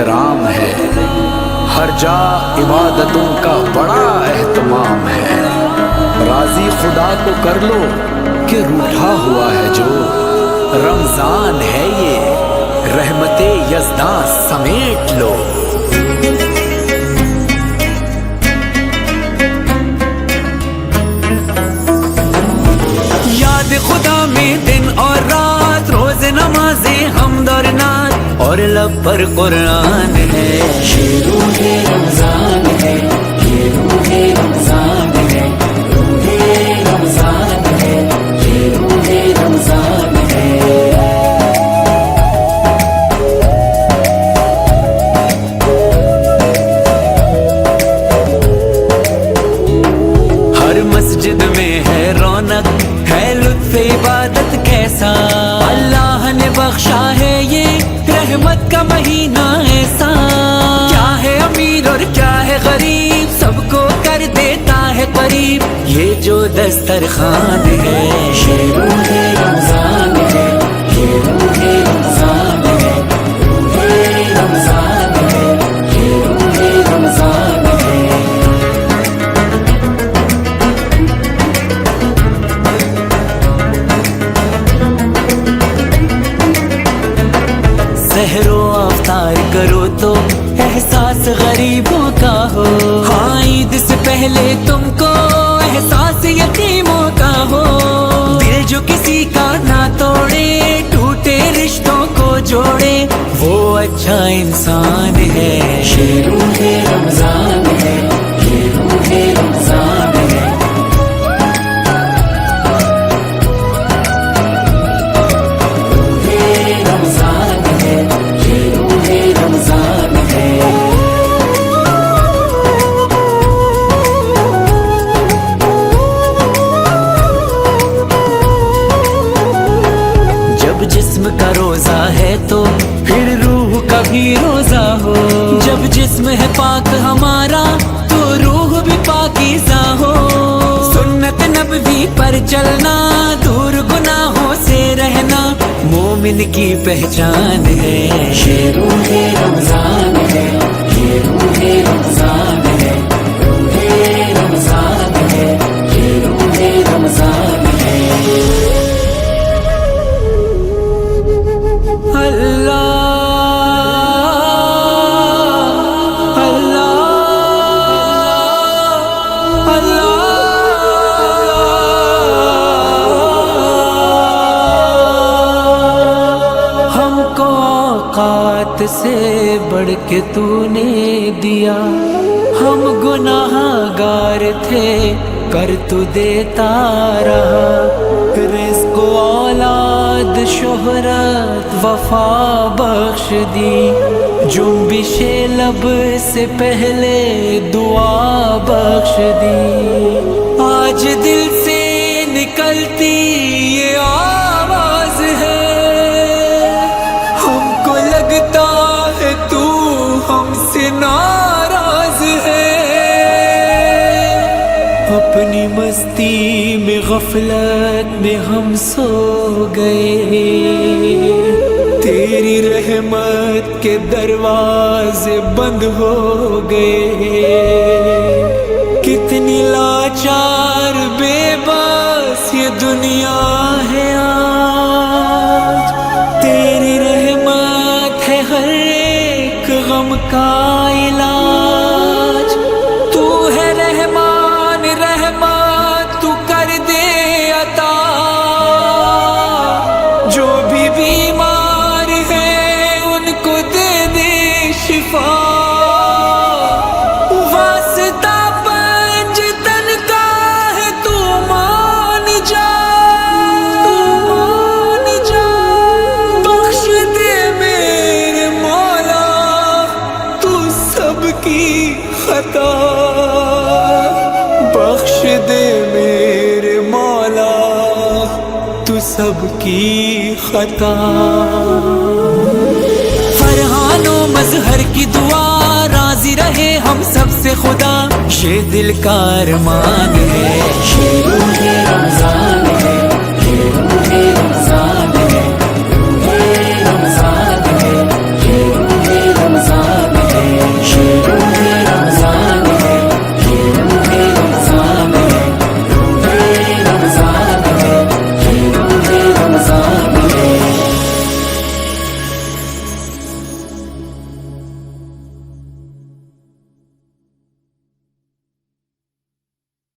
احترام ہے، ہر جا عبادتوں کا بڑا اہتمام ہے۔ راضی خدا کو کر لو کہ روٹھا ہوا ہے جو، رمضان ہے یہ رحمت یزداں سمیٹ لو۔ یاد خدا میں دن اور رات، روز نمازیں حمد اور نعت، اور لب پر قرآن ہے۔ یہ روح رمضان ہے، یہ روح رمضان ہے، روح رمضان ہے، یہ روح رمضان ہے۔ ہر مسجد میں ہے رونق، ہے لطف عبادت کیسا، اللہ نے بخشا ہے یہ رحمت کا مہینہ ایسا۔ کیا ہے امیر اور کیا ہے غریب، سب کو کر دیتا ہے قریب یہ جو دسترخوان ہے۔ یہ روح رمضان ہے، یہ روح رمضان ہے، روح رمضان ہے، یہ روح رمضان ہے۔ سحر و افطار کرو تو احساس غریبوں کا ہو، ہاں عید سے پہلے تم کو احساس یتیموں کا ہو۔ دل جو کسی کا نہ توڑے، ٹوٹے رشتوں کو جوڑے، وہ اچھا انسان ہے۔ یہ روح رمضان ہے، یہ روح رمضان ہے۔ جسم کا روزہ ہے تو پھر روح کا بھی روزہ ہو، جب جسم ہے پاک ہمارا تو روح بھی پاکیزہ ہو۔ سنت نبوی پر چلنا، دور گناہوں سے رہنا، مومن کی پہچان ہے۔ یہ روح رمضان ہے، یہ روح رمضان ہے، روح رمضان ہے، یہ روح رمضان ہے۔ اللہ اللہ اللہ، ہم کو اوقات سے بڑھ کے تو نے دیا، ہم گناہ گار تھے کر تو دیتا رہا۔ رزق و اولاد شہرت وفا بخش دی، جنبش لب سے پہلے دعا بخش دی۔ آج دل سے نکلتی یہ آواز ہے، ہم کو لگتا ہے تو ہم سے ناراض ہے۔ اپنی مستی میں غفلت میں ہم سو گئے، تیری رحمت کے دروازے بند ہو گئے۔ کتنی لاچار بے بس یہ دنیا ہے آج، تیری رحمت ہے ہر ایک غم کا علاج۔ تو ہے رحمان رحمت، تو کر دے عطا، جو بھی بیمار ہے ان کو دے دے شفا۔ واسطہ پنج تن کا ہے تو مان جا، تو مان جا۔ بخش دے میرے مولا تو سب کی خطا، بخش دے میرے مولا تو سب کی خطا۔ فرحان و مظہر کی دعا، راضی رہے ہم سب سے خدا، یہ دل کا ارمان ہے۔ یہ روح رمضان ہے، یہ روح رمضان ہے۔